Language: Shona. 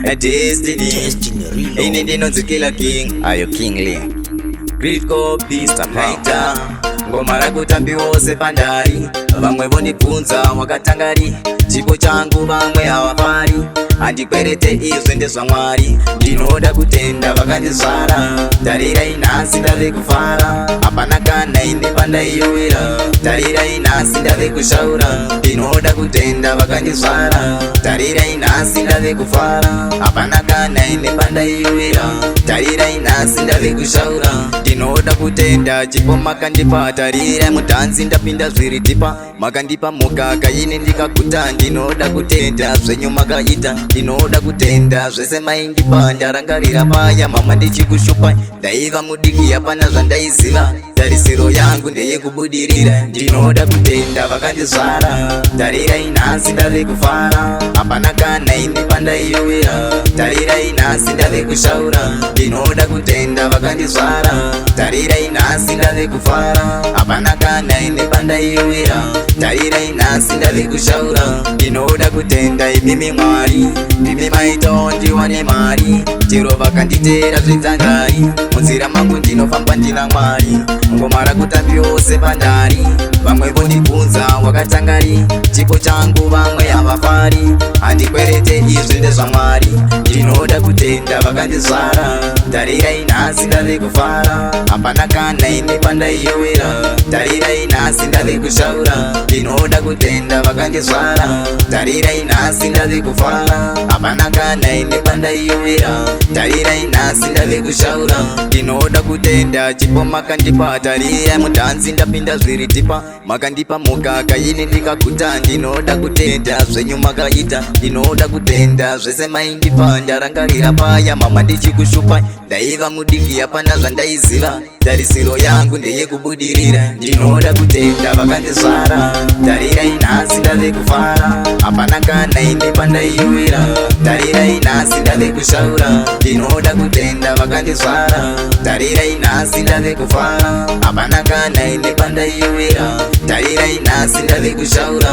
Destiny ini ndinonzi Killer King, Ayo King Lee Great Copy Starfighter. Ngoma rakutambi wose pandari, vamwe vonikunza wakatangari. Chipo changu vamwe havafari, handikwerete izvi ndezvaMwari. Ndinoda kutenda vakandizvara, tarirai nhasi ndave kufara. Hapana kana ine pandaiyowira, tarirai nhasi ndave kushaura. Ndinoda kutenda vakandizvara, tarirai nhasi ndave kufara. Hapana kana ine pandaiyowira, tarirai nhasi ndave kushaura. Ndinoda kutenda chipo makandipa, tarirai mudhanzi ndapinda zviri dhipa. Makandipa mukaka ine ndikaguta, ndinoda kutenda zvenyu makaita. Ndinoda kutenda zvese maindipa, ndarangarira paya mama ndichikushupa. Ndaiva mudiki hapana zvandaiziva, tarisiro yangu ndeyekubudirira. Ndinoda kutenda vakandizvara, tarirai nhasi ndave kufara. Hapana kana ine pandaiyowira, tarirai nhasi ndave kushaura. Ndinoda kutenda vakandizvara, tarirai nhasi ndave kufara. Hapana kana ine pandaiyowira, tarirai nhasi ndave kushaura. Ndinoda kutenda imimi Mwari, ndimi maitawo ndiwane mari. Chero vakanditera zvedzangari, munzira mangu ndinofamba ndina Mwari. Ngoma rakutambi wose pandari, vamwe vondibvunza wakatangari. Chipo changu vamwe havafari, handikwerete izvi ndezvaMwari. Ndinoda kutenda vakandizvara, tarirai nhasi ndave kufara. Hapana kana ine pandaiyowira, tarirai nhasi ndave kushaura. Ndinoda kutenda vakandizvara, tarirai nhasi ndave kufara. Hapana kana ine pandaiyowira, tarirai nhasi ndave kushaura. Ndinoda kutenda chipo makandipa, tarirai mudhanzi ndapinda zviri dhipa. Makandipa mukaka ine ndikaguta, ndinoda kutenda zvenyu makaita. Ndinoda kutenda zvese maindipa, ndarangarira paya mama ndichikushupa. Ndaiva mudiki hapana zvandaiziva, tarisiro yangu ndeyekubudirira. Ndinoda kutenda vakandizvara, tarirai nhasi ndave kufara. Hapana kana ine pandaiyowira, tarirai nhasi ndave kushaura. Ndinoda kutenda vakandizvara, tarirai nhasi ndave kufara. Hapana kana ine pandaiyowira, tarirai nhasi ndave kushaura.